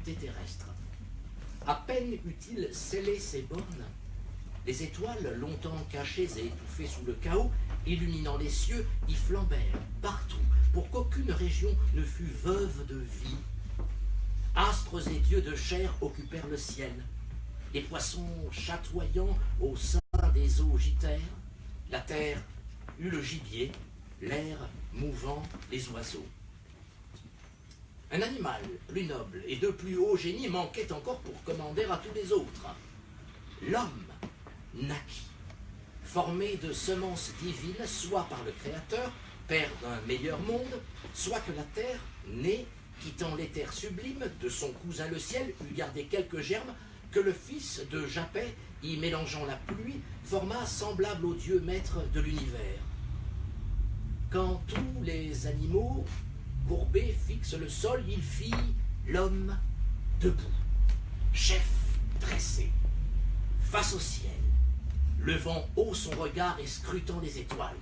l'activité terrestre. À peine eut-il scellé ses bornes, les étoiles, longtemps cachées et étouffées sous le chaos, illuminant les cieux, y flambèrent partout, pour qu'aucune région ne fût veuve de vie. Astres et dieux de chair occupèrent le ciel. Les poissons chatoyants au sein des eaux gitèrent. La terre eut le gibier, l'air mouvant les oiseaux. Un animal plus noble et de plus haut génie manquait encore pour commander à tous les autres. L'homme naquit, formé de semences divines, soit par le Créateur, père d'un meilleur monde, soit que la terre, née, quittant l'éther sublime de son cousin le ciel, eût gardé quelques germes que le fils de Japet, y mélangeant la pluie, forma semblable au Dieu maître de l'univers. Quand tous les animaux courbés fixent le sol, il fit l'homme debout, chef dressé, face au ciel, levant haut son regard et scrutant les étoiles.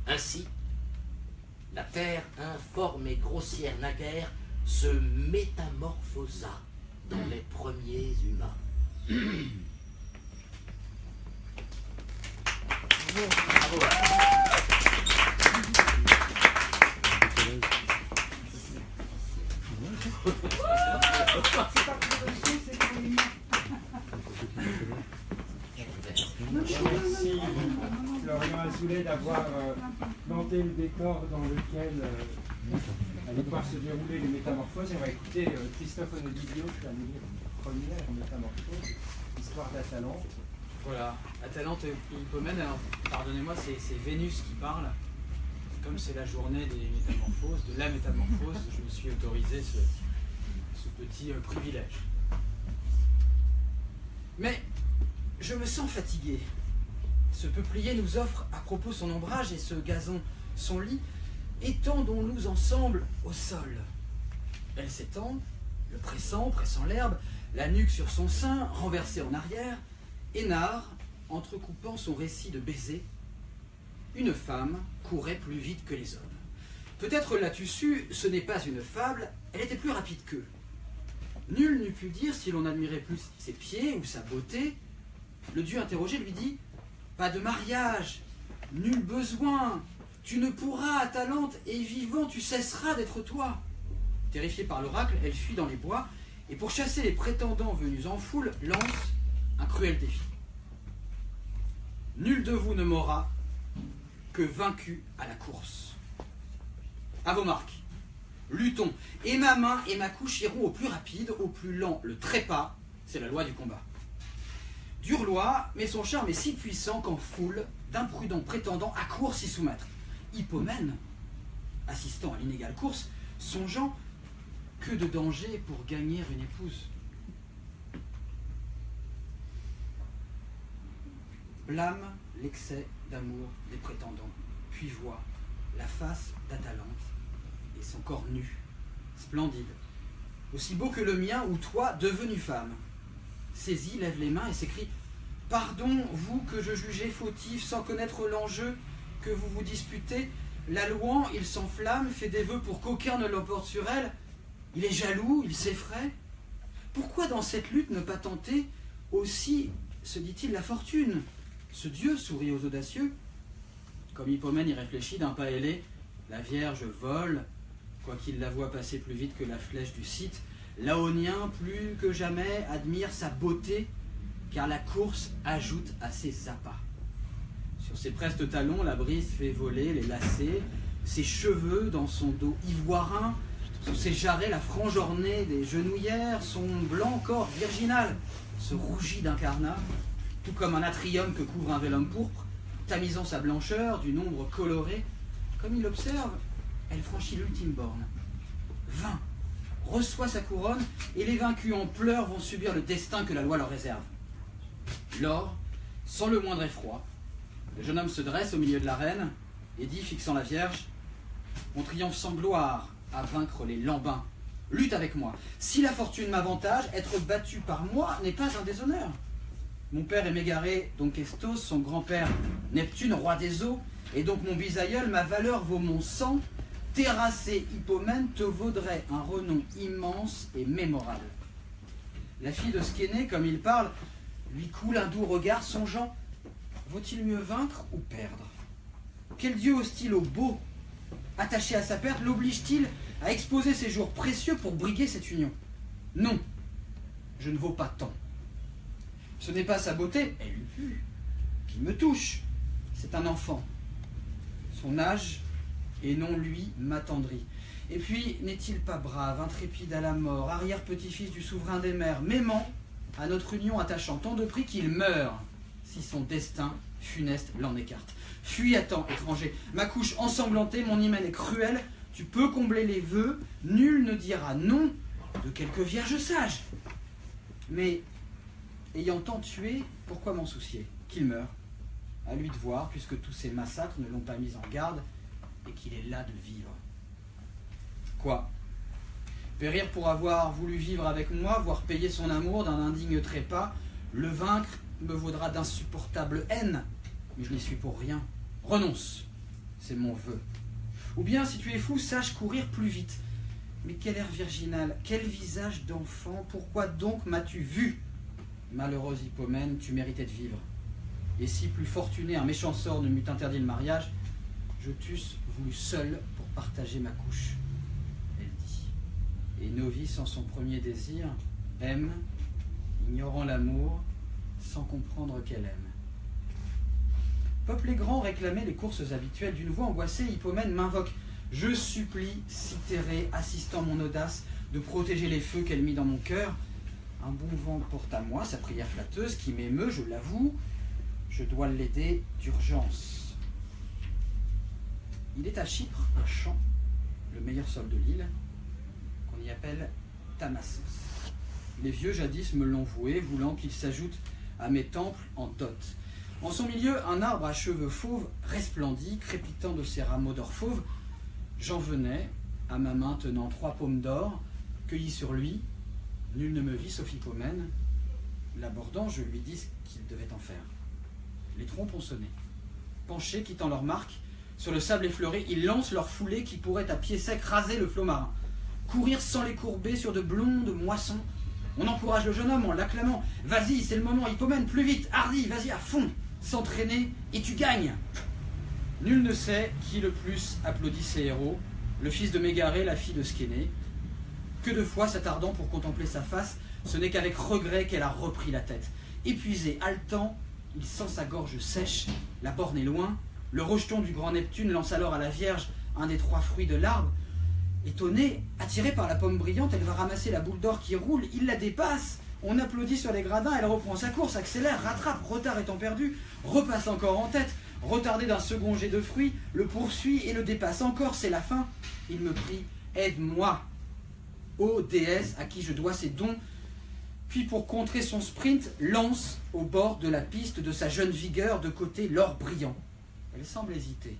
Ainsi, la terre informe et grossière naguère se métamorphosa dans les premiers humains. Bravo. Merci Florian Azoulay d'avoir planté le décor dans lequel allaient pouvoir se dérouler les métamorphoses. Et on va écouter Christophe Onodibio qui va nous lire une première métamorphose, l'histoire d'Atalante. Voilà, Atalante et Hippomène, alors pardonnez-moi, c'est Vénus qui parle. Comme c'est la journée des métamorphoses, de la métamorphose, je me suis autorisé ce petit privilège. Mais je me sens fatigué. Ce peuplier nous offre à propos son ombrage et ce gazon son lit. Étendons-nous ensemble au sol. Elle s'étend, le pressant l'herbe, la nuque sur son sein, renversée en arrière. Hénard, entrecoupant son récit de baisers, une femme courait plus vite que les hommes. Peut-être l'as-tu su, ce n'est pas une fable, elle était plus rapide qu'eux. Nul n'eût pu dire si l'on admirait plus ses pieds ou sa beauté. Le dieu interrogé lui dit « Pas de mariage, nul besoin, tu ne pourras, Atalante, et vivant tu cesseras d'être toi. » Terrifiée par l'oracle, elle fuit dans les bois, et pour chasser les prétendants venus en foule, lance un cruel défi. « Nul de vous ne m'aura que vaincu à la course. À vos marques, luttons, et ma main et ma couche iront au plus rapide, au plus lent, le trépas, c'est la loi du combat. Dure loi, mais son charme est si puissant qu'en foule, d'imprudents prétendants accourent s'y soumettre. Hippomène, assistant à l'inégale course, songeant que de danger pour gagner une épouse. Blâme l'excès d'amour des prétendants, puis voit la face d'Atalante et son corps nu, splendide, aussi beau que le mien ou toi, devenue femme. Saisit, lève les mains et s'écrie « Pardon, vous que je jugeais fautif sans connaître l'enjeu que vous vous disputez, la louant, il s'enflamme, fait des vœux pour qu'aucun ne l'emporte sur elle. Il est jaloux, il s'effraie. Pourquoi dans cette lutte ne pas tenter aussi, se dit-il, la fortune ? Ce dieu sourit aux audacieux. Comme Hippomène y réfléchit d'un pas ailé, la Vierge vole, quoiqu'il la voie passer plus vite que la flèche du Scythe. Laonien, plus que jamais, admire sa beauté, car la course ajoute à ses appas. Sur ses prestes talons, la brise fait voler les lacets, ses cheveux dans son dos ivoirin, sous ses jarrets, la frange ornée des genouillères, son blanc corps virginal se rougit d'incarnat, tout comme un atrium que couvre un vélum pourpre, tamisant sa blancheur d'une ombre colorée. Comme il observe, elle franchit l'ultime borne. 20. Reçoit sa couronne, et les vaincus en pleurs vont subir le destin que la loi leur réserve. Lors, sans le moindre effroi, le jeune homme se dresse au milieu de l'arène et dit, fixant la Vierge, « On triomphe sans gloire à vaincre les lambins. Lutte avec moi. Si la fortune m'avantage, être battu par moi n'est pas un déshonneur. Mon père est Mégaré, donc Estos, son grand-père Neptune, roi des eaux, et donc mon bisaïeul, ma valeur vaut mon sang. terrasser Hippomène te vaudrait un renom immense et mémorable. La fille de Scéné, comme il parle, lui coule un doux regard songeant. Vaut-il mieux vaincre ou perdre? Quel dieu hostile au beau, attaché à sa perte, l'oblige-t-il à exposer ses jours précieux pour briguer cette union? Non, je ne vaux pas tant. Ce n'est pas sa beauté, elle eût pu, qui me touche. C'est un enfant. Son âge, et non lui, m'attendrit. Et puis, n'est-il pas brave, intrépide à la mort, arrière-petit-fils du souverain des mers, m'aimant, à notre union attachant tant de prix qu'il meurt, si son destin funeste l'en écarte. Fuis à temps, étranger, ma couche ensanglantée, mon hymen est cruel, tu peux combler les vœux, nul ne dira non de quelque vierge sage. Mais, ayant tant tué, pourquoi m'en soucier? Qu'il meure. À lui de voir, puisque tous ces massacres ne l'ont pas mis en garde, et qu'il est là de vivre. Quoi? Périr pour avoir voulu vivre avec moi, voire payer son amour d'un indigne trépas, le vaincre me vaudra d'insupportables haines, mais je n'y suis pour rien. Renonce, c'est mon vœu. Ou bien, si tu es fou, sache courir plus vite. Mais quel air virginal, quel visage d'enfant, pourquoi donc m'as-tu vu? Malheureuse Hippomène, tu méritais de vivre. Et si plus fortuné un méchant sort ne m'eût interdit le mariage, je t'eusse voulu seul pour partager ma couche. Elle dit. Et novice en son premier désir, aime, ignorant l'amour, sans comprendre qu'elle aime. Peuple grand réclamait les courses habituelles. D'une voix angoissée, Hippomène m'invoque. Je supplie, Cythérée, assistant mon audace, de protéger les feux qu'elle mit dans mon cœur. Un bon vent porte à moi sa prière flatteuse qui m'émeut, je l'avoue. Je dois l'aider d'urgence. Il est à Chypre un champ, le meilleur sol de l'île, qu'on y appelle Tamassos. Les vieux jadis me l'ont voué, voulant qu'il s'ajoute à mes temples en dot. En son milieu, un arbre à cheveux fauves resplendit, crépitant de ses rameaux d'or fauve. J'en venais, à ma main tenant 3 paumes d'or, cueillis sur lui. Nul ne me vit, sauf Hippomène. L'abordant, je lui dis ce qu'il devait en faire. Les trompes ont sonné. Penchés, quittant leur marque, sur le sable effleuré, ils lancent leur foulée qui pourrait à pied sec raser le flot marin. Courir sans les courber sur de blondes moissons. On encourage le jeune homme en l'acclamant. Vas-y, c'est le moment, Hippomène, plus vite, hardi, vas-y à fond. S'entraîner et tu gagnes. Nul ne sait qui le plus applaudit ses héros, le fils de Mégarée, la fille de Scéné. Que de fois s'attardant pour contempler sa face, ce n'est qu'avec regret qu'elle a repris la tête. Épuisé, haletant, il sent sa gorge sèche, la borne est loin. Le rejeton du grand Neptune lance alors à la Vierge un des 3 fruits de l'arbre. Étonnée, attirée par la pomme brillante, elle va ramasser la boule d'or qui roule, il la dépasse. On applaudit sur les gradins, elle reprend sa course, accélère, rattrape, retard étant perdu, repasse encore en tête, retardé d'un second jet de fruits, le poursuit et le dépasse encore, c'est la fin. Il me prie, aide-moi, ô déesse à qui je dois ces dons. Puis pour contrer son sprint, lance au bord de la piste de sa jeune vigueur de côté l'or brillant. Elle semble hésiter.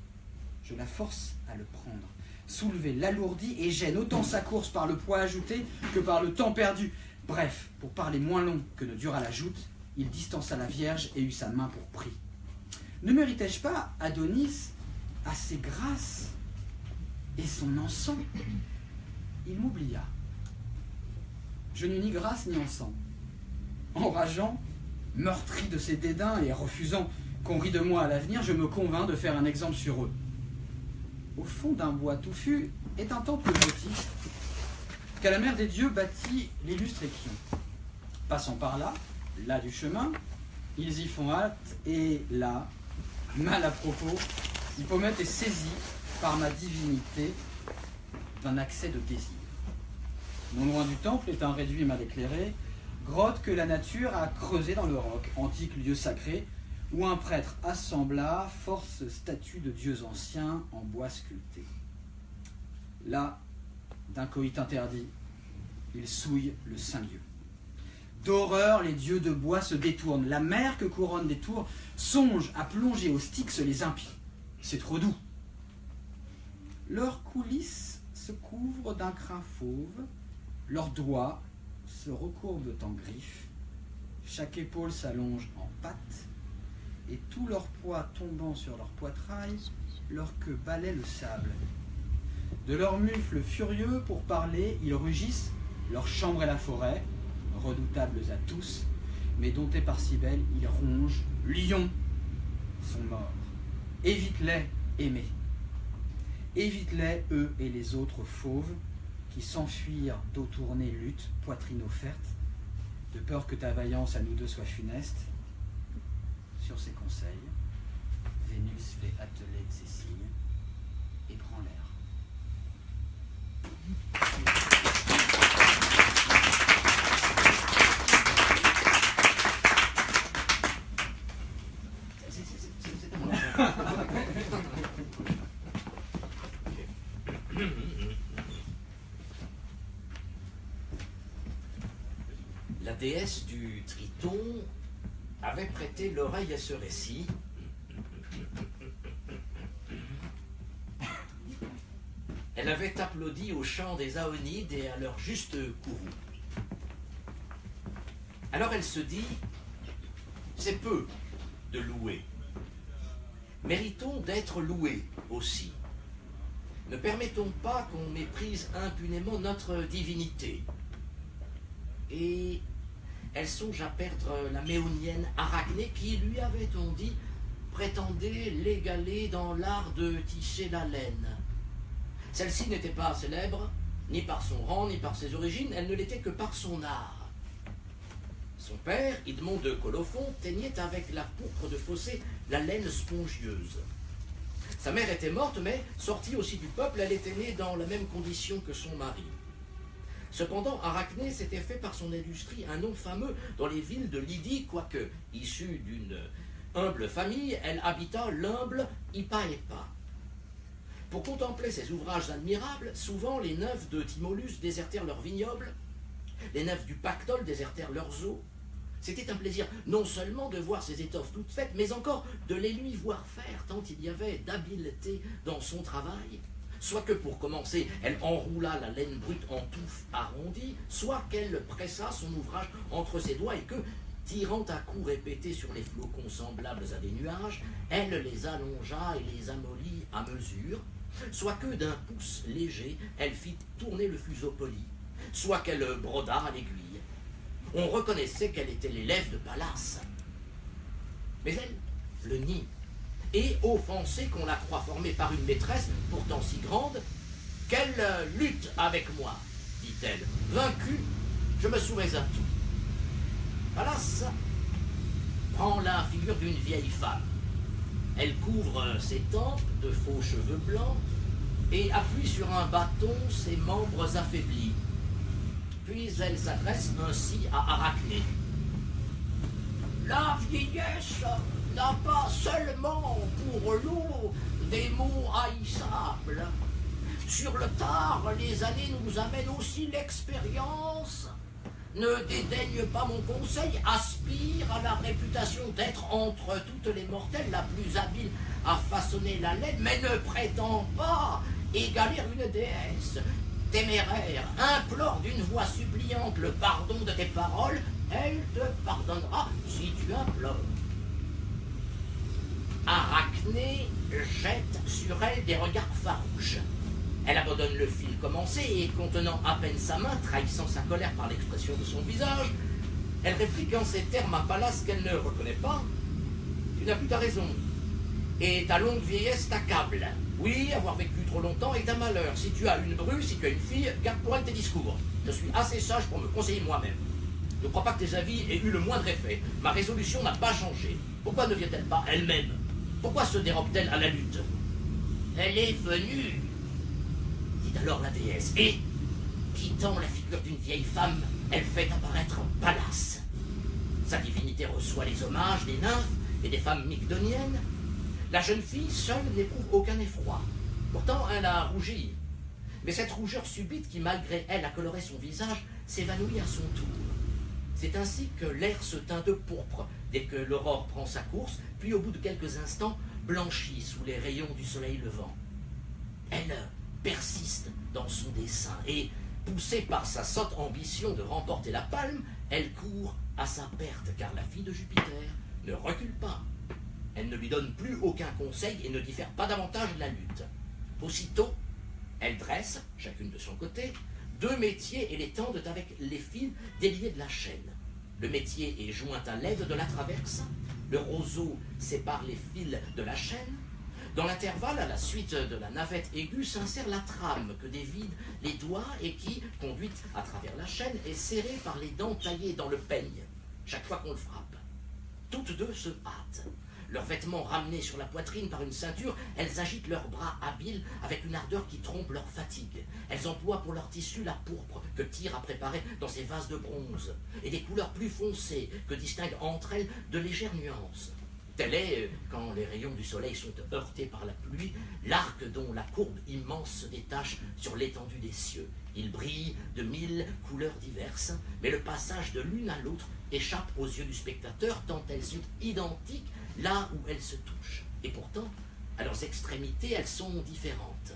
Je la force à le prendre. Soulever l'alourdit et gêne autant sa course par le poids ajouté que par le temps perdu. Bref, pour parler moins long que ne dura la joute, il distança la Vierge et eut sa main pour prix. Ne méritais-je pas, Adonis, assez grâce et son encens? Il m'oublia. Je n'eus ni grâce ni encens. Enrageant, meurtri de ses dédains et refusant qu'on rit de moi à l'avenir, je me convins de faire un exemple sur eux. Au fond d'un bois touffu est un temple votif qu'à la mère des dieux bâtit l'illustre Échion. Passant par là, là du chemin, ils y font halte et là, mal à propos, Hippomène est saisi par ma divinité d'un accès de désir. Non loin du temple est un réduit mal éclairé, grotte que la nature a creusée dans le roc, antique lieu sacré, où un prêtre assembla force statues de dieux anciens en bois sculpté. Là, d'un coït interdit, il souille le saint lieu. D'horreur, les dieux de bois se détournent. La mer que couronne des tours songe à plonger au Styx les impies. C'est trop doux. Leurs coulisses se couvrent d'un crin fauve, leurs doigts se recourbent en griffes, chaque épaule s'allonge en pattes, et tout leur poids tombant sur leur poitrail, leur queue balaie le sable. De leurs mufles furieux pour parler, ils rugissent, leur chambre est la forêt, redoutables à tous, mais domptés par si belle, ils rongent, lions sont morts. Évite-les, aimés. Évite-les, eux et les autres fauves, qui s'enfuirent dos tourné lutte, poitrine offerte, de peur que ta vaillance à nous deux soit funeste. Sur ses conseils, Vénus fait atteler de ses signes et prend l'air. La déesse du Triton avait prêté l'oreille à ce récit. Elle avait applaudi au chant des Aonides et à leur juste courroux. Alors elle se dit, c'est peu de louer. Méritons d'être loués aussi. Ne permettons pas qu'on méprise impunément notre divinité. Et elle songe à perdre la méonienne Arachné qui, lui avait-on dit, prétendait l'égaler dans l'art de tisser la laine. Celle-ci n'était pas célèbre, ni par son rang, ni par ses origines, elle ne l'était que par son art. Son père, Idmond de Colophon, teignait avec la pourpre de Phocée la laine spongieuse. Sa mère était morte, mais, sortie aussi du peuple, elle était née dans la même condition que son mari. Cependant, Arachné s'était fait par son industrie un nom fameux dans les villes de Lydie, quoique, issue d'une humble famille, elle habita l'humble Hypaépa. Pour contempler ces ouvrages admirables, souvent les nymphes de Tymolus désertèrent leurs vignobles, les nymphes du Pactole désertèrent leurs eaux. C'était un plaisir non seulement de voir ces étoffes toutes faites, mais encore de les lui voir faire, tant il y avait d'habileté dans son travail. Soit que pour commencer, elle enroula la laine brute en touffes arrondies, soit qu'elle pressa son ouvrage entre ses doigts et que, tirant à coups répétés sur les flocons semblables à des nuages, elle les allongea et les amollit à mesure, soit que d'un pouce léger, elle fit tourner le fuseau poli, soit qu'elle broda à l'aiguille. On reconnaissait qu'elle était l'élève de Pallas. Mais elle le nie, et offensée qu'on la croit formée par une maîtresse pourtant si grande, qu'elle lutte avec moi, dit-elle. Vaincue, je me soumets à tout. Pallas prend la figure d'une vieille femme. Elle couvre ses tempes de faux cheveux blancs et appuie sur un bâton ses membres affaiblis. Puis elle s'adresse ainsi à Arachné. La vieillesse n'a pas seulement pour l'eau des mots haïssables. Sur le tard, les années nous amènent aussi l'expérience. Ne dédaigne pas mon conseil, aspire à la réputation d'être entre toutes les mortelles la plus habile à façonner la laine, mais ne prétend pas égaler une déesse. Téméraire, implore d'une voix suppliante le pardon de tes paroles, elle te pardonnera si tu implores. Arachné jette sur elle des regards farouches. Elle abandonne le fil commencé et, contenant à peine sa main, trahissant sa colère par l'expression de son visage, elle réplique en ces termes à Pallas qu'elle ne reconnaît pas. Tu n'as plus ta raison, et ta longue vieillesse t'accable. Oui, avoir vécu trop longtemps est un malheur. Si tu as une bru, si tu as une fille, garde pour elle tes discours. Je suis assez sage pour me conseiller moi-même. Ne crois pas que tes avis aient eu le moindre effet. Ma résolution n'a pas changé. Pourquoi ne vient-elle pas elle-même? Pourquoi se dérobe-t-elle à la lutte? Elle est venue, dit alors la déesse, et, quittant la figure d'une vieille femme, elle fait apparaître Pallas. Sa divinité reçoit les hommages des nymphes et des femmes mygdoniennes. La jeune fille seule n'éprouve aucun effroi. Pourtant, elle a rougi. Mais cette rougeur subite qui, malgré elle, a coloré son visage, s'évanouit à son tour. C'est ainsi que l'air se teint de pourpre dès que l'aurore prend sa course, puis au bout de quelques instants, blanchit sous les rayons du soleil levant. Elle persiste dans son dessein et, poussée par sa sotte ambition de remporter la palme, elle court à sa perte, car la fille de Jupiter ne recule pas. Elle ne lui donne plus aucun conseil et ne diffère pas davantage de la lutte. Aussitôt, Elles dressent, chacune de son côté, 2 métiers et les tendent avec les fils déliés de la chaîne. Le métier est joint à l'aide de la traverse, le roseau sépare les fils de la chaîne. Dans l'intervalle, à la suite de la navette aiguë, s'insère la trame que dévident les doigts et qui, conduite à travers la chaîne, est serrée par les dents taillées dans le peigne, chaque fois qu'on le frappe. Toutes 2 se hâtent. Leurs vêtements ramenés sur la poitrine par une ceinture, elles agitent leurs bras habiles avec une ardeur qui trompe leur fatigue. Elles emploient pour leur tissu la pourpre que Tyr a préparée dans ses vases de bronze, et des couleurs plus foncées que distinguent entre elles de légères nuances. Tel est, quand les rayons du soleil sont heurtés par la pluie, l'arc dont la courbe immense se détache sur l'étendue des cieux. Il brille de 1000 couleurs diverses, mais le passage de l'une à l'autre échappe aux yeux du spectateur tant elles sont identiques là où elles se touchent. Et pourtant, à leurs extrémités, elles sont différentes.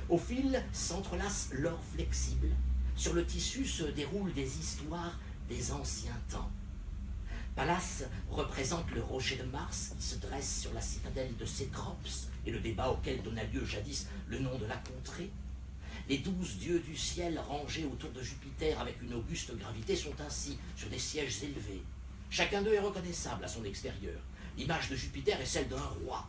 Au fil s'entrelacent l'or flexible. Sur le tissu se déroulent des histoires des anciens temps. Pallas représente le rocher de Mars qui se dresse sur la citadelle de Cécrops et le débat auquel donna lieu jadis le nom de la contrée. Les 12 dieux du ciel rangés autour de Jupiter avec une auguste gravité sont ainsi sur des sièges élevés. Chacun d'eux est reconnaissable à son extérieur. L'image de Jupiter est celle d'un roi.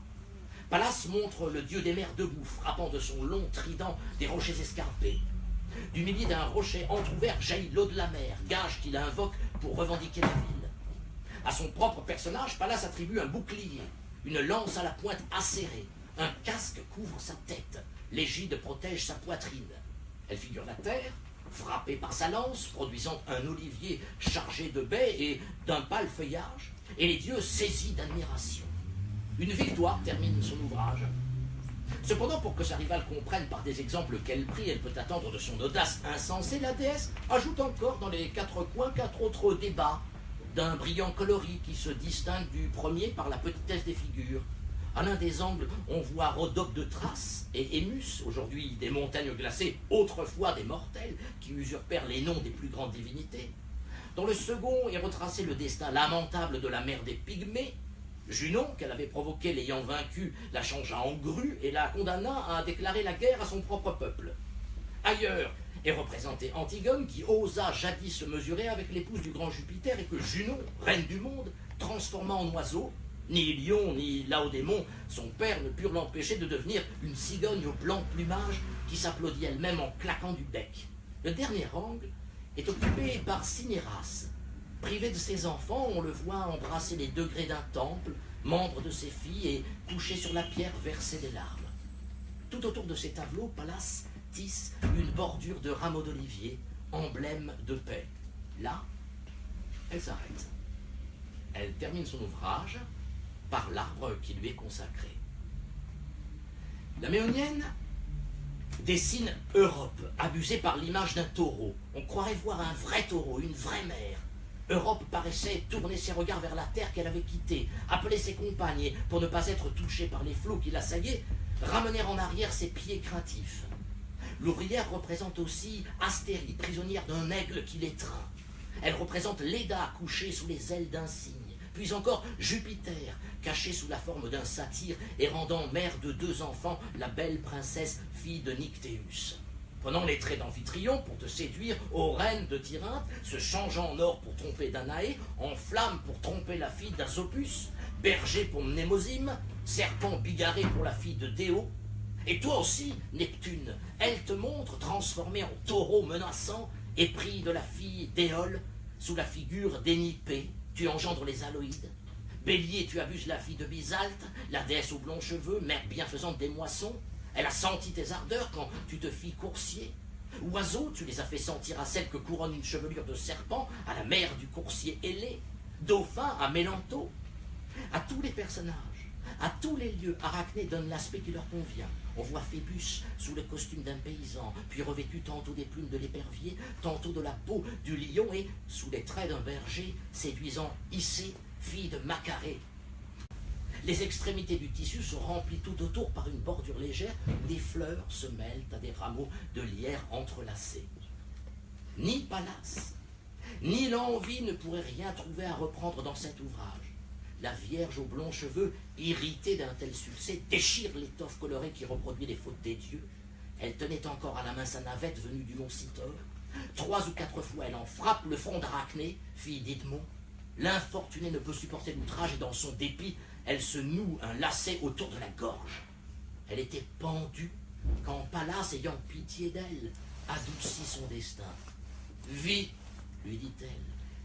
Pallas montre le dieu des mers debout, frappant de son long trident des rochers escarpés. Du milieu d'un rocher entrouvert jaillit l'eau de la mer, gage qu'il invoque pour revendiquer la ville. À son propre personnage, Pallas attribue un bouclier, une lance à la pointe acérée, un casque couvre sa tête, l'égide protège sa poitrine. Elle figure la terre, frappée par sa lance, produisant un olivier chargé de baies et d'un pâle feuillage, et les dieux saisis d'admiration. Une victoire termine son ouvrage. Cependant, pour que sa rivale comprenne par des exemples quel prix elle peut attendre de son audace insensée, la déesse ajoute encore dans les 4 coins 4 autres débats, d'un brillant coloris qui se distingue du premier par la petitesse des figures. À l'un des angles, on voit Rhodope de Thrace et Émus, aujourd'hui des montagnes glacées, autrefois des mortels, qui usurpèrent les noms des plus grandes divinités. Dans le second est retracé le destin lamentable de la mère des Pygmées. Junon, qu'elle avait provoqué l'ayant vaincue, la changea en grue et la condamna à déclarer la guerre à son propre peuple. Ailleurs est représentée Antigone, qui osa jadis se mesurer avec l'épouse du grand Jupiter et que Junon, reine du monde, transforma en oiseau. Ni Lion ni Laodémon, son père, ne purent l'empêcher de devenir une cigogne au blanc plumage qui s'applaudit elle-même en claquant du bec. Le dernier angle est occupé par Cinyras. Privé de ses enfants, on le voit embrasser les degrés d'un temple, membre de ses filles, et couché sur la pierre verser des larmes. Tout autour de ces tableaux, Pallas tisse une bordure de rameaux d'olivier, emblème de paix. Là, elle s'arrête. Elle termine son ouvrage par l'arbre qui lui est consacré. La Méonienne dessine Europe, abusée par l'image d'un taureau. On croirait voir un vrai taureau, une vraie mer. Europe paraissait tourner ses regards vers la terre qu'elle avait quittée, appeler ses compagnes et, pour ne pas être touchée par les flots qui l'assaillaient, ramener en arrière ses pieds craintifs. L'ouvrière représente aussi Astérie, prisonnière d'un aigle qui l'étreint. Elle représente Léda couchée sous les ailes d'un cygne, puis encore Jupiter, caché sous la forme d'un satyre et rendant mère de 2 enfants, la belle princesse, fille de Nyctéus. Prenant les traits d'Amphitryon pour te séduire, ô reine de Tyrinthe, se changeant en or pour tromper Danaé, en flamme pour tromper la fille d'Asopus, berger pour Mnémosyme, serpent bigarré pour la fille de Déo. Et toi aussi, Neptune, elle te montre transformée en taureau menaçant, épris de la fille d'Éole, sous la figure d'Énipée, tu engendres les Aloïdes. Bélier, tu abuses la fille de Bisalte, la déesse aux blonds cheveux, mère bienfaisante des moissons. Elle a senti tes ardeurs quand tu te fis coursier. Oiseau, tu les as fait sentir à celle que couronne une chevelure de serpent, à la mère du coursier ailé. Dauphin, à Mélanto. À tous les personnages, à tous les lieux, Arachné donne l'aspect qui leur convient. On voit Phébus sous le costume d'un paysan, puis revêtu tantôt des plumes de l'épervier, tantôt de la peau du lion et, sous les traits d'un berger, séduisant Issée, fille de Macaré. Les extrémités du tissu sont remplies tout autour par une bordure légère où des fleurs se mêlent à des rameaux de lierre entrelacés. Ni Pallas, ni l'envie ne pourraient rien trouver à reprendre dans cet ouvrage. La Vierge aux blonds cheveux, irritée d'un tel succès, déchire l'étoffe colorée qui reproduit les fautes des dieux. Elle tenait encore à la main sa navette venue du long Citor. 3 ou 4 fois, elle en frappe le front d'Arachné, fille d'Idmon. L'infortunée ne peut supporter l'outrage et dans son dépit, elle se noue un lacet autour de la gorge. Elle était pendue quand Pallas, ayant pitié d'elle, adoucit son destin. « Vis, lui dit-elle,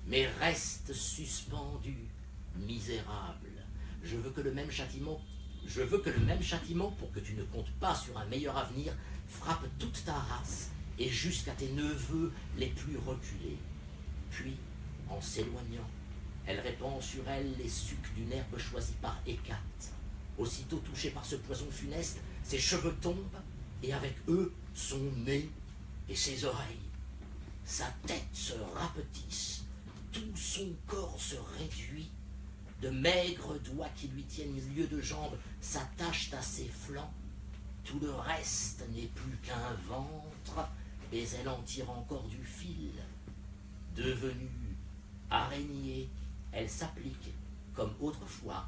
mais reste suspendue, misérable. Je veux que le même châtiment, pour que tu ne comptes pas sur un meilleur avenir, frappe toute ta race et jusqu'à tes neveux les plus reculés. » Puis, en s'éloignant, elle répand sur elle les sucs d'une herbe choisie par Hécate. Aussitôt touchée par ce poison funeste, ses cheveux tombent, et avec eux son nez et ses oreilles. Sa tête se rapetisse, tout son corps se réduit. De maigres doigts qui lui tiennent lieu de jambes s'attachent à ses flancs. Tout le reste n'est plus qu'un ventre, mais elle en tire encore du fil. Devenue araignée, elle s'applique, comme autrefois,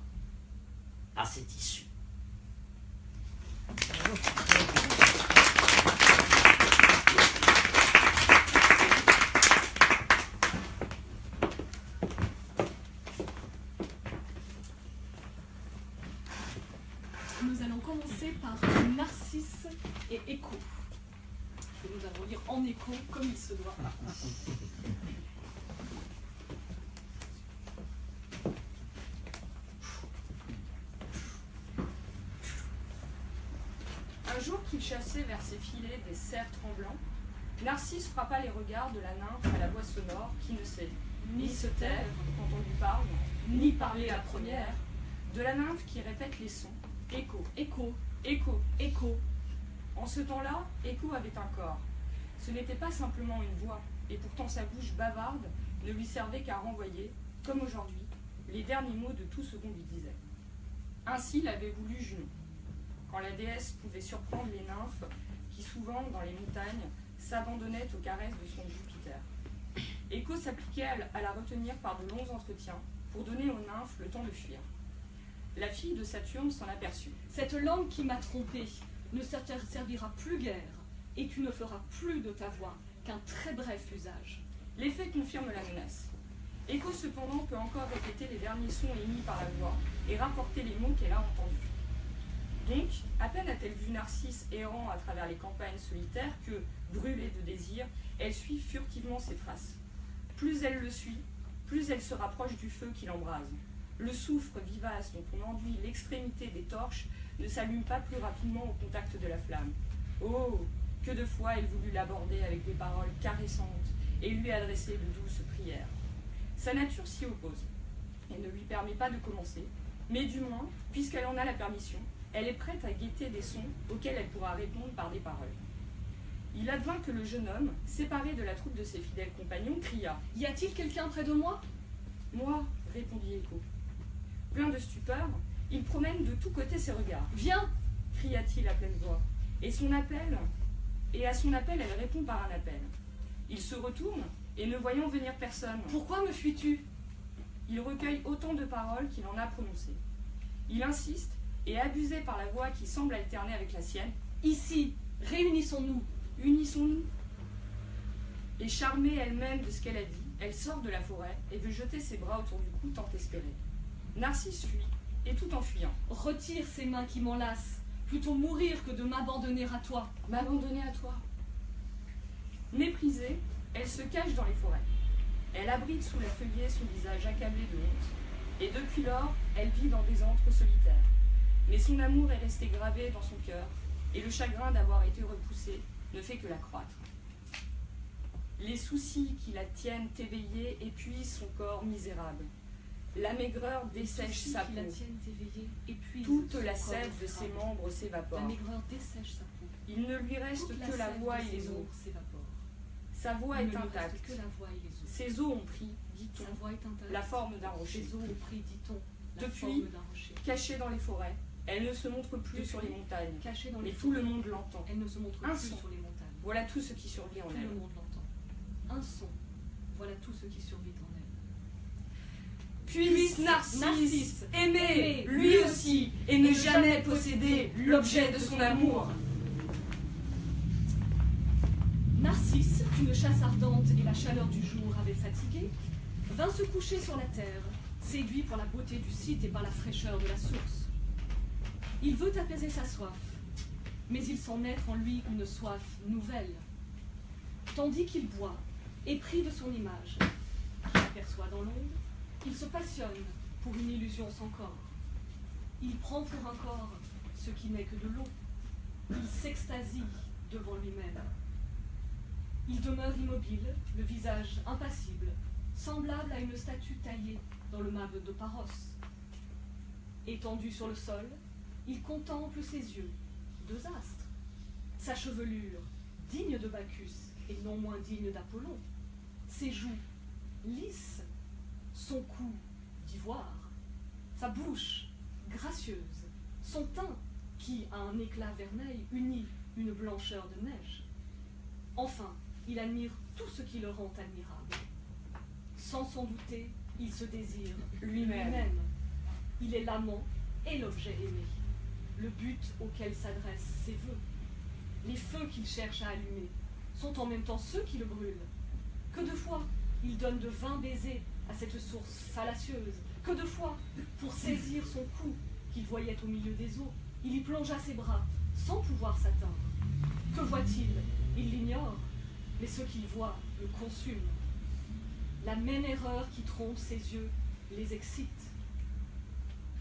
à ses tissus. Nous allons commencer par Narcisse et Écho. Que nous allons lire en écho comme il se doit. Un jour qu'il chassait vers ses filets des cerfs tremblants, Narcisse frappa les regards de la nymphe à la voix sonore qui ne sait ni se taire quand on lui parle, ni parler la première, de la nymphe qui répète les sons. Écho, écho, écho, écho. En ce temps-là, Écho avait un corps. Ce n'était pas simplement une voix, et pourtant sa bouche bavarde ne lui servait qu'à renvoyer, comme aujourd'hui, les derniers mots de tout ce qu'on lui disait. Ainsi l'avait voulu Junon, quand la déesse pouvait surprendre les nymphes qui, souvent dans les montagnes, s'abandonnaient aux caresses de son Jupiter. Écho s'appliquait à la retenir par de longs entretiens pour donner aux nymphes le temps de fuir. La fille de Saturne s'en aperçut. Cette langue qui m'a trompée ne servira plus guère, et tu ne feras plus de ta voix qu'un très bref usage. L'effet confirme la menace. Écho cependant peut encore répéter les derniers sons émis par la voix et rapporter les mots qu'elle a entendus. Donc, à peine a-t-elle vu Narcisse errant à travers les campagnes solitaires que, brûlée de désir, elle suit furtivement ses traces. Plus elle le suit, plus elle se rapproche du feu qui l'embrase. Le soufre vivace dont on enduit l'extrémité des torches ne s'allume pas plus rapidement au contact de la flamme. Oh, que de fois elle voulut l'aborder avec des paroles caressantes et lui adresser de douces prières. Sa nature s'y oppose et ne lui permet pas de commencer, mais du moins, puisqu'elle en a la permission, elle est prête à guetter des sons auxquels elle pourra répondre par des paroles. Il advint que le jeune homme, séparé de la troupe de ses fidèles compagnons, cria « Y a-t-il quelqu'un près de moi ?»« Moi, répondit Écho. Plein de stupeur, il promène de tous côtés ses regards. « Viens !» cria-t-il à pleine voix. Et à son appel, elle répond par un appel. Il se retourne, et ne voyant venir personne, « Pourquoi me fuis-tu » il recueille autant de paroles qu'il en a prononcées. Il insiste, et abusé par la voix qui semble alterner avec la sienne, « Ici, réunissons-nous !» Unissons-nous. Et charmée elle-même de ce qu'elle a dit, elle sort de la forêt et veut jeter ses bras autour du cou tant espéré. Narcisse fuit, et tout en fuyant. « Retire ces mains qui m'enlacent, plutôt mourir que de m'abandonner à toi. » M'abandonner à toi. Méprisée, elle se cache dans les forêts. Elle abrite sous la feuillée son visage accablé de honte, et depuis lors, elle vit dans des antres solitaires. Mais son amour est resté gravé dans son cœur, et le chagrin d'avoir été repoussé ne fait que l'accroître. Les soucis qui la tiennent éveillée épuisent son corps misérable. La maigreur dessèche sa peau. Toute la sève de ses membres s'évapore. La maigreur dessèche sa peau. Il ne lui reste que la voix et les os. Sa voix est intacte. Ses os ont pris, dit-on, la forme d'un rocher. Depuis, cachée dans les forêts, elle ne se montre plus sur les montagnes, mais tout le monde l'entend. Un son, voilà tout ce qui survit en elle. Un son, voilà tout ce qui survit en elle. Puisse Narcisse aimer lui aussi et ne jamais posséder l'objet de son amour. qu'une chasse ardente et la chaleur du jour avaient fatigué, vint se coucher sur la terre, séduit par la beauté du site et par la fraîcheur de la source. Il veut apaiser sa soif, mais il sent naître en lui une soif nouvelle. Tandis qu'il boit, épris de son image, qu'il aperçoit dans l'ombre, il se passionne pour une illusion sans corps. Il prend pour un corps ce qui n'est que de l'eau. Il s'extasie devant lui-même. Il demeure immobile, le visage impassible, semblable à une statue taillée dans le marbre de Paros. Étendu sur le sol, il contemple ses yeux, deux astres, sa chevelure, digne de Bacchus et non moins digne d'Apollon, ses joues, lisses, son cou d'ivoire, sa bouche, gracieuse, son teint, qui, à un éclat vermeil, unit une blancheur de neige. Enfin, il admire tout ce qui le rend admirable. Sans s'en douter, il se désire lui-même. Il est l'amant et l'objet aimé, le but auquel s'adressent ses vœux. Les feux qu'il cherche à allumer sont en même temps ceux qui le brûlent. Que de fois il donne de vains baisers à cette source fallacieuse, que de fois, pour saisir son cou qu'il voyait au milieu des eaux, il y plongea ses bras sans pouvoir s'atteindre. Que voit-il? Il l'ignore, mais ce qu'il voit le consume. La même erreur qui trompe ses yeux les excite.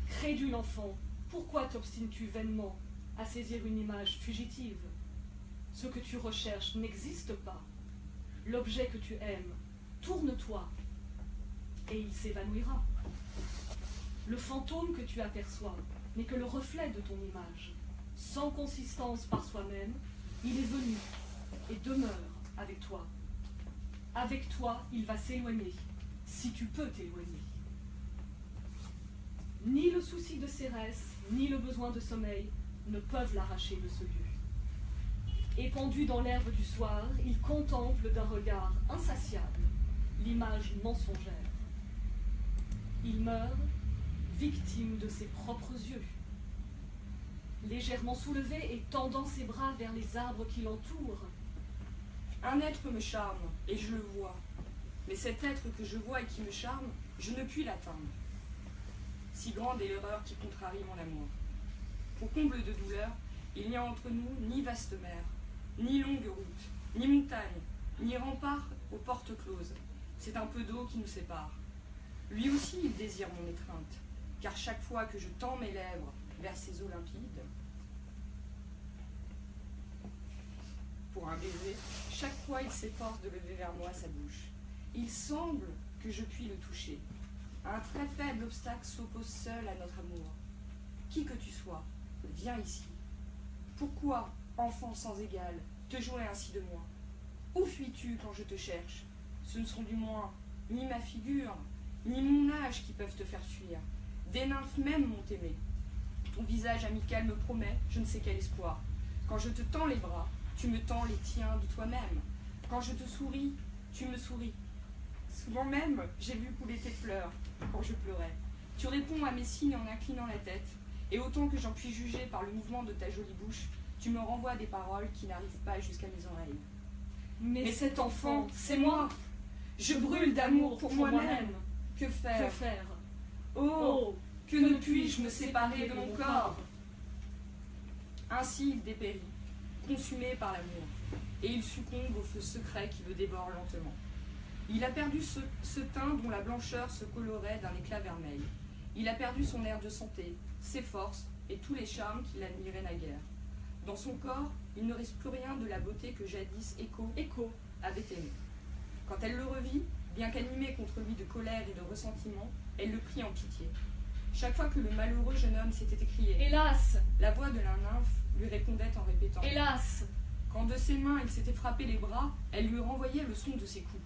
Crédule enfant, pourquoi t'obstines-tu vainement à saisir une image fugitive? Ce que tu recherches n'existe pas. L'objet que tu aimes, tourne-toi, et il s'évanouira. Le fantôme que tu aperçois n'est que le reflet de ton image. Sans consistance par soi-même, il est venu et demeure avec toi. Avec toi, il va s'éloigner, si tu peux t'éloigner. Ni le souci de Cérès, ni le besoin de sommeil ne peuvent l'arracher de ce lieu. Épandu dans l'herbe du soir, il contemple d'un regard insatiable l'image mensongère. Il meurt, victime de ses propres yeux. Légèrement soulevé et tendant ses bras vers les arbres qui l'entourent. Un être me charme, et je le vois. Mais cet être que je vois et qui me charme, je ne puis l'atteindre. Si grande est l'erreur qui contrarie mon amour. Pour comble de douleur, il n'y a entre nous ni vaste mer, ni longue route, ni montagne, ni rempart aux portes closes. C'est un peu d'eau qui nous sépare. Lui aussi, il désire mon étreinte, car chaque fois que je tends mes lèvres vers ces eaux limpides, pour un baiser, chaque fois il s'efforce de lever vers moi sa bouche. Il semble que je puis le toucher. Un très faible obstacle s'oppose seul à notre amour. Qui que tu sois, viens ici. Pourquoi, enfant sans égal, te jouer ainsi de moi? Où fuis-tu quand je te cherche? Ce ne sont du moins ni ma figure, ni mon âge qui peuvent te faire fuir. Des nymphes même m'ont aimé. Ton visage amical me promet je ne sais quel espoir. Quand je te tends les bras, tu me tends les tiens de toi-même. Quand je te souris, tu me souris. Souvent même, j'ai vu couler tes pleurs quand je pleurais. Tu réponds à mes signes en inclinant la tête, et autant que j'en puis juger par le mouvement de ta jolie bouche, tu me renvoies des paroles qui n'arrivent pas jusqu'à mes oreilles. Mais cet enfant, c'est moi. Je brûle d'amour pour moi-même. Que faire? Que faire? Oh, que ne puis-je me séparer de mon corps? Ainsi il dépérit, consumé par l'amour, et il succombe au feu secret qui le dévore lentement. Il a perdu ce teint dont la blancheur se colorait d'un éclat vermeil. Il a perdu son air de santé, ses forces et tous les charmes qu'il admirait naguère. Dans son corps, il ne reste plus rien de la beauté que jadis Écho avait aimée. Quand elle le revit, bien qu'animée contre lui de colère et de ressentiment, elle le prit en pitié. Chaque fois que le malheureux jeune homme s'était écrié « Hélas! » la voix de la nymphe lui répondait en répétant « Hélas! » Quand de ses mains il s'était frappé les bras, elle lui renvoyait le son de ses coups.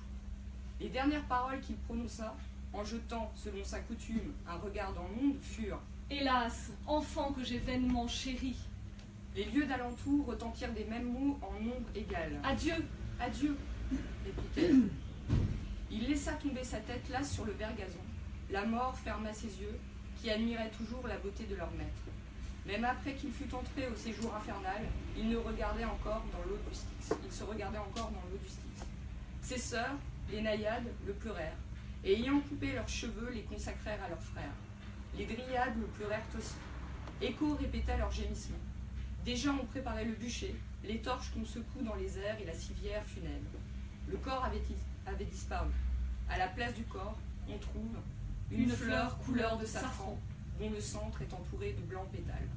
Les dernières paroles qu'il prononça, en jetant, selon sa coutume, un regard dans l'onde, furent « Hélas, enfant que j'ai vainement chéri. » Les lieux d'alentour retentirent des mêmes mots en nombre égal. « Adieu! Adieu !» répliqua-t-elle. Il laissa tomber sa tête lasse sur le vert gazon. La mort ferma ses yeux, qui admiraient toujours la beauté de leur maître. Même après qu'il fût entré au séjour infernal, il se regardait encore dans l'eau du Styx. Ses sœurs, les naïades, le pleurèrent, et ayant coupé leurs cheveux, les consacrèrent à leurs frères. Les dryades le pleurèrent aussi. Écho répéta leurs gémissements. Déjà on préparait le bûcher, les torches qu'on secoue dans les airs et la civière funèbre. Le corps avait disparu. À la place du corps, on trouve une fleur couleur de safran, dont le centre est entouré de blancs pétales.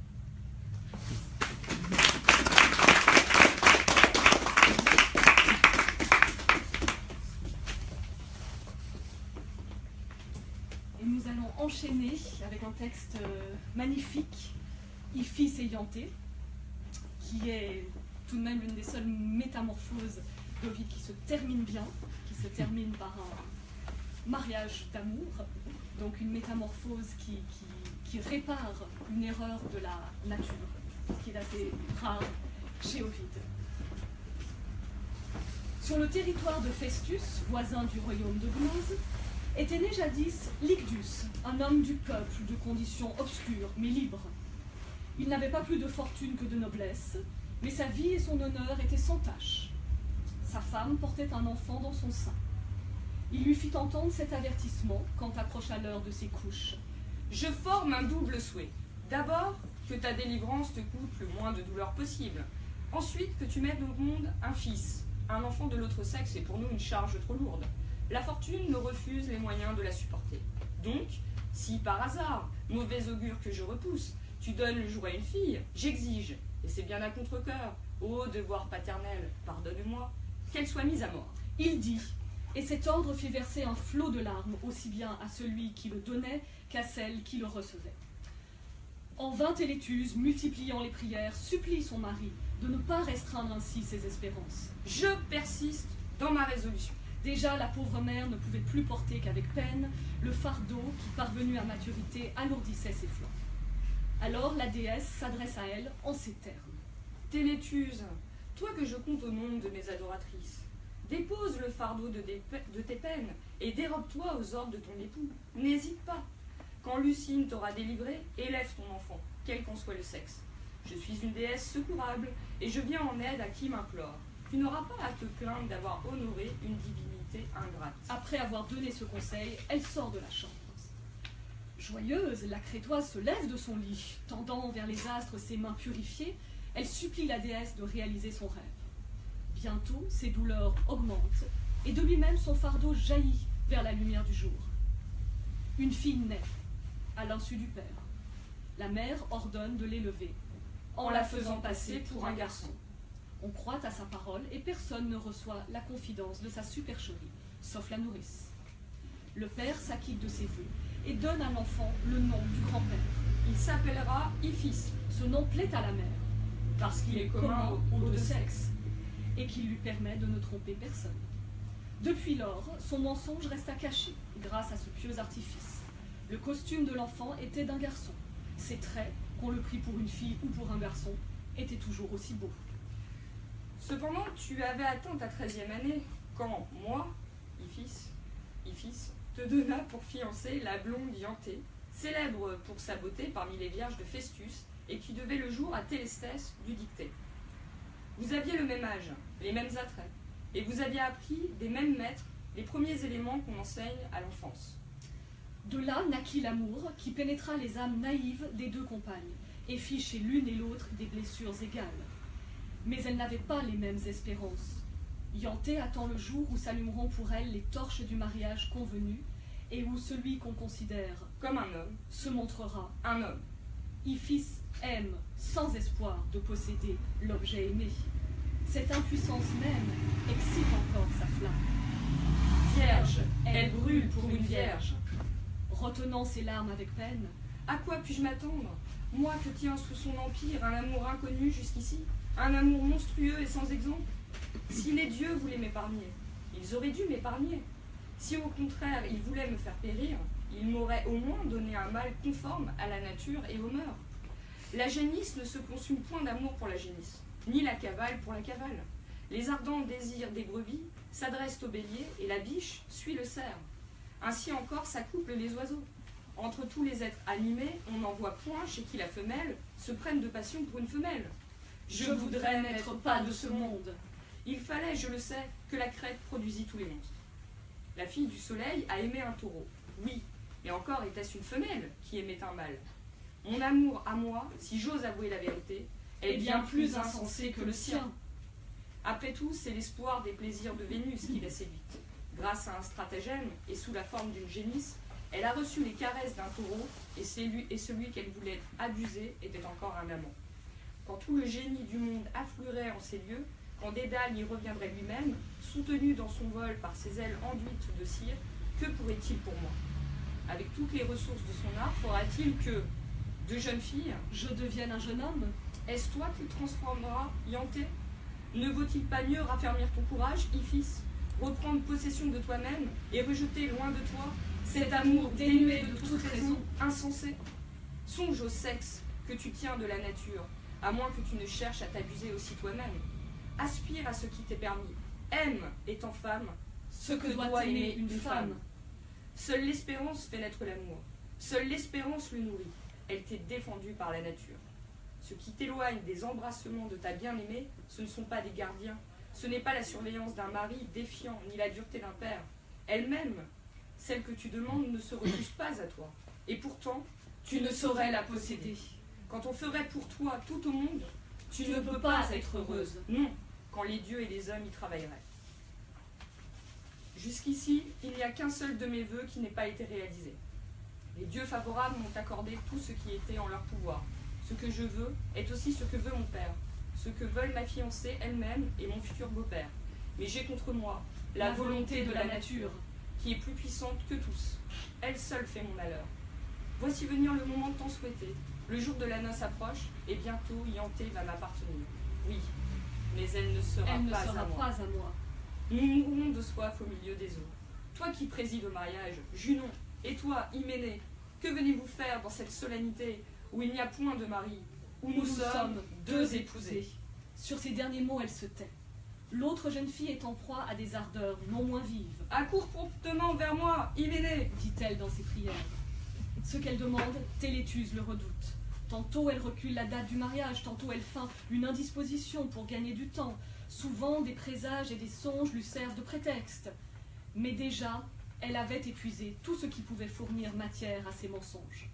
Et nous allons enchaîner avec un texte magnifique, Iphis et Ianthe, qui est tout de même une des seules métamorphoses d'Ovide qui se termine bien, qui se termine par un mariage d'amour, donc une métamorphose qui répare une erreur de la nature, ce qui est assez rare chez Ovide. Sur le territoire de Festus, voisin du royaume de Gnose, était né jadis Lycdus, un homme du peuple de condition obscure mais libre. Il n'avait pas plus de fortune que de noblesse, mais sa vie et son honneur étaient sans tache. Sa femme portait un enfant dans son sein. Il lui fit entendre cet avertissement quand approcha l'heure de ses couches. Je forme un double souhait. D'abord, que ta délivrance te coûte le moins de douleur possible. Ensuite, que tu mettes au monde un fils. Un enfant de l'autre sexe est pour nous une charge trop lourde. La fortune nous refuse les moyens de la supporter. Donc, si par hasard, mauvais augure que je repousse, tu donnes le jour à une fille, j'exige, et c'est bien à contre-cœur, ô devoir paternel, pardonne-moi, qu'elle soit mise à mort. Il dit, et cet ordre fit verser un flot de larmes aussi bien à celui qui le donnait qu'à celle qui le recevait. En vain Télétuse, multipliant les prières, supplie son mari de ne pas restreindre ainsi ses espérances. Je persiste dans ma résolution. Déjà, la pauvre mère ne pouvait plus porter qu'avec peine le fardeau qui, parvenu à maturité, alourdissait ses flancs. Alors la déesse s'adresse à elle en ces termes. Télétuse, toi que je compte au nombre de mes adoratrices, dépose le fardeau de tes peines et dérobe-toi aux ordres de ton époux. N'hésite pas. Quand Lucine t'aura délivré, élève ton enfant, quel qu'en soit le sexe. Je suis une déesse secourable et je viens en aide à qui m'implore. Tu n'auras pas à te plaindre d'avoir honoré une divinité ingrate. Après avoir donné ce conseil, elle sort de la chambre. Joyeuse, la Crétoise se lève de son lit, tendant vers les astres ses mains purifiées, elle supplie la déesse de réaliser son rêve. Bientôt, ses douleurs augmentent, et de lui-même son fardeau jaillit vers la lumière du jour. Une fille naît, à l'insu du père. La mère ordonne de l'élever, en la faisant passer pour un garçon. On croit à sa parole et personne ne reçoit la confidence de sa supercherie, sauf la nourrice. Le père s'acquitte de ses vœux et donne à l'enfant le nom du grand-père. Il s'appellera Iphis. Ce nom plaît à la mère, parce qu'il est commun aux deux sexes, et qu'il lui permet de ne tromper personne. Depuis lors, son mensonge resta caché, grâce à ce pieux artifice. Le costume de l'enfant était d'un garçon. Ses traits, qu'on le prit pour une fille ou pour un garçon, étaient toujours aussi beaux. Cependant, tu avais atteint ta 13e année, quand moi, Iphis, te donna pour fiancée la blonde Ianthe, célèbre pour sa beauté parmi les vierges de Festus, et qui devait le jour à Télestès lui dicter. Vous aviez le même âge, les mêmes attraits, et vous aviez appris des mêmes maîtres les premiers éléments qu'on enseigne à l'enfance. De là naquit l'amour qui pénétra les âmes naïves des deux compagnes, et fit chez l'une et l'autre des blessures égales. Mais elles n'avaient pas les mêmes espérances. Ianthe attend le jour où s'allumeront pour elle les torches du mariage convenu, et où celui qu'on considère comme un homme se montrera un homme. Iphis aime sans espoir de posséder l'objet aimé. Cette impuissance même excite encore sa flamme. Vierge, elle brûle pour une vierge. Retenant ses larmes avec peine, à quoi puis-je m'attendre, moi que tiens sous son empire un amour inconnu jusqu'ici, un amour monstrueux et sans exemple? Si les dieux voulaient m'épargner, ils auraient dû m'épargner. Si au contraire ils voulaient me faire périr, ils m'auraient au moins donné un mal conforme à la nature et aux mœurs. La génisse ne se consume point d'amour pour la génisse, ni la cavale pour la cavale. Les ardents désirs des brebis s'adressent au bélier et la biche suit le cerf. Ainsi encore s'accouplent les oiseaux. Entre tous les êtres animés, on n'en voit point chez qui la femelle se prenne de passion pour une femelle. je voudrais n'être pas de ce monde. Il fallait, je le sais, que la crête produisît tous les monstres. La fille du soleil a aimé un taureau, oui, mais encore était-ce une femelle qui aimait un mâle. Mon amour à moi, si j'ose avouer la vérité, est bien plus insensé que le sien. Après tout, c'est l'espoir des plaisirs de Vénus qui l'a séduite. Grâce à un stratagème et sous la forme d'une génisse, elle a reçu les caresses d'un taureau et celui qu'elle voulait abuser était encore un amant. Quand tout le génie du monde affluerait en ces lieux, quand Dédale y reviendrait lui-même, soutenu dans son vol par ses ailes enduites de cire, que pourrait-il pour moi? Avec toutes les ressources de son art, faudra-t-il que, de jeune fille, je devienne un jeune homme? Est-ce toi qui transformeras Ianté? Ne vaut-il pas mieux raffermir ton courage, Iphis, reprendre possession de toi-même et rejeter loin de toi cet amour dénué de toute raison, insensé? Songe au sexe que tu tiens de la nature, à moins que tu ne cherches à t'abuser aussi toi-même. Aspire à ce qui t'est permis. Aime, étant femme, ce que doit aimer une femme. Seule l'espérance fait naître l'amour. Seule l'espérance le nourrit. Elle t'est défendue par la nature. Ce qui t'éloigne des embrassements de ta bien-aimée, ce ne sont pas des gardiens. Ce n'est pas la surveillance d'un mari défiant, ni la dureté d'un père. Elle-même, celle que tu demandes, ne se refuse pas à toi. Et pourtant, tu ne saurais la posséder. Quand on ferait pour toi tout au monde, tu ne peux pas être heureuse. Non, quand les dieux et les hommes y travailleraient. Jusqu'ici, il n'y a qu'un seul de mes vœux qui n'ait pas été réalisé. Les dieux favorables m'ont accordé tout ce qui était en leur pouvoir. Ce que je veux est aussi ce que veut mon père, ce que veulent ma fiancée elle-même et mon futur beau-père. Mais j'ai contre moi la volonté de la nature, qui est plus puissante que tous. Elle seule fait mon malheur. Voici venir le moment tant souhaité. Le jour de la noce approche, et bientôt Ianté va m'appartenir. Oui, mais elle ne sera pas à moi. Nous mourrons de soif au milieu des eaux. Toi qui présides au mariage, Junon, et toi, Hyménée, que venez-vous faire dans cette solennité où il n'y a point de mari, où nous sommes deux épousés? Sur ces derniers mots, elle se tait. L'autre jeune fille est en proie à des ardeurs non moins vives. Accours promptement vers moi, Hyménée, dit-elle dans ses prières. Ce qu'elle demande, Téléthuse le redoute. Tantôt elle recule la date du mariage, tantôt elle feint une indisposition pour gagner du temps. Souvent des présages et des songes lui servent de prétexte. Mais déjà, elle avait épuisé tout ce qui pouvait fournir matière à ses mensonges.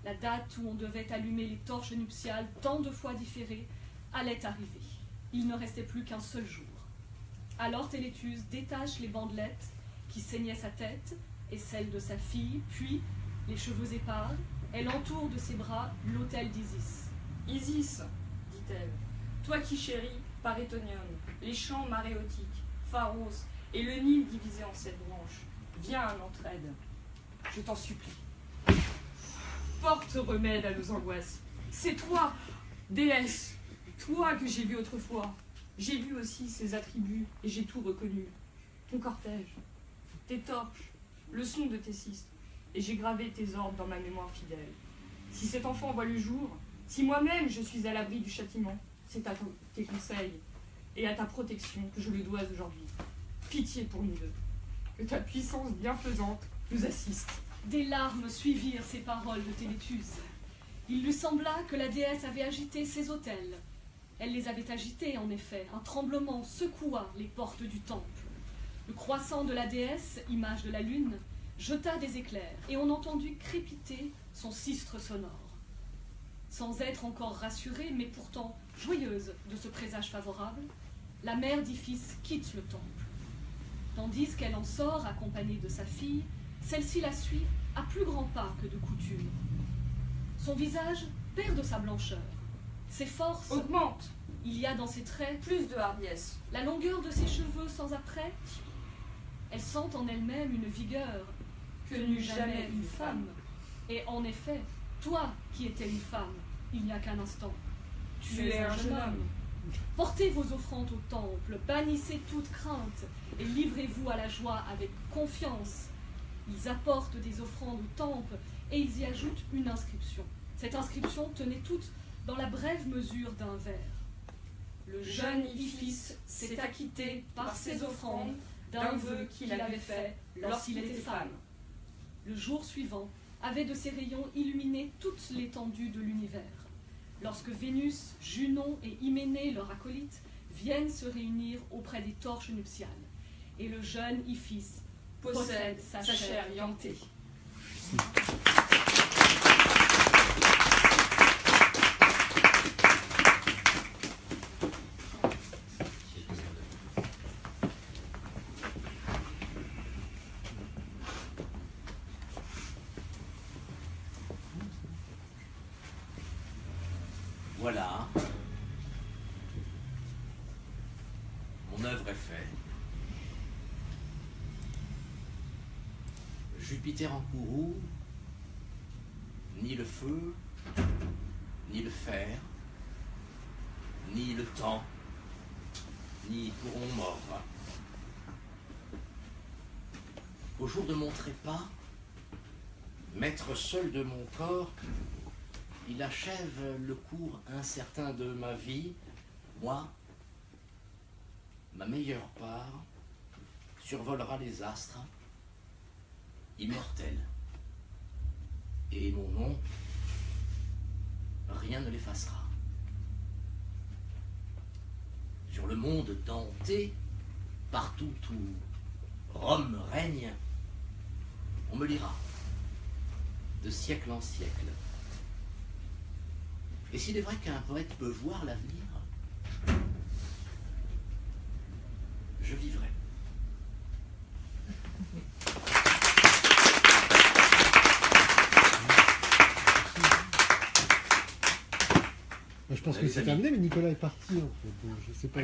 La date où on devait allumer les torches nuptiales, tant de fois différées, allait arriver. Il ne restait plus qu'un seul jour. Alors Téléthuse détache les bandelettes qui saignaient sa tête et celles de sa fille, puis, les cheveux épars, elle entoure de ses bras l'autel d'Isis. Isis, dit-elle, toi qui chéris Parétonium, les champs maréotiques, Pharos et le Nil divisé en 7 branches, viens à notre aide. Je t'en supplie. Porte remède à nos angoisses. C'est toi, déesse, toi que j'ai vu autrefois. J'ai vu aussi ses attributs et j'ai tout reconnu. Ton cortège, tes torches, le son de tes sistres, et j'ai gravé tes ordres dans ma mémoire fidèle. Si cet enfant voit le jour, si moi-même je suis à l'abri du châtiment, c'est à tes conseils et à ta protection que je le dois aujourd'hui. Pitié pour nous deux. Que ta puissance bienfaisante nous assiste. Des larmes suivirent ces paroles de Téléthuse. Il lui sembla que la déesse avait agité ses autels. Elle les avait agités, en effet. Un tremblement secoua les portes du temple. Le croissant de la déesse, image de la lune, jeta des éclairs, et on entendit crépiter son sistre sonore. Sans être encore rassurée, mais pourtant joyeuse de ce présage favorable, la mère d'Iphis quitte le temple. Tandis qu'elle en sort, accompagnée de sa fille, celle-ci la suit à plus grands pas que de coutume. Son visage perd de sa blancheur. Ses forces augmentent. Il y a dans ses traits plus de hardiesse. La longueur de ses cheveux sans apprêt. Elle sent en elle-même une vigueur que n'eut jamais une femme. Et en effet, toi qui étais une femme, il n'y a qu'un instant, tu es un jeune homme. Portez vos offrandes au temple, bannissez toute crainte et livrez-vous à la joie avec confiance. Ils apportent des offrandes au temple et ils y ajoutent une inscription. Cette inscription tenait toute dans la brève mesure d'un vers. Le jeune Iphis s'est acquitté par ses offrandes d'un vœu qu'il avait fait lorsqu'il était femme. Le jour suivant avait de ses rayons illuminé toute l'étendue de l'univers. Lorsque Vénus, Junon et Hyménée, leur acolyte, viennent se réunir auprès des torches nuptiales, et le jeune Iphis possède sa chair yantée. Voilà. Mon œuvre est faite. Jupiter en courroux, ni le feu, ni le fer, ni le temps, n'y pourront mordre. Au jour de mon trépas, maître seul de mon corps, il achève le cours incertain de ma vie. Moi, ma meilleure part, survolera les astres, immortel. Et mon nom, rien ne l'effacera. Sur le monde denté, partout où Rome règne, on me lira, de siècle en siècle. Et s'il est vrai qu'un poète peut voir l'avenir, je vivrai. Je pense que c'est terminé, mais Nicolas est parti. En fait. Je sais pas.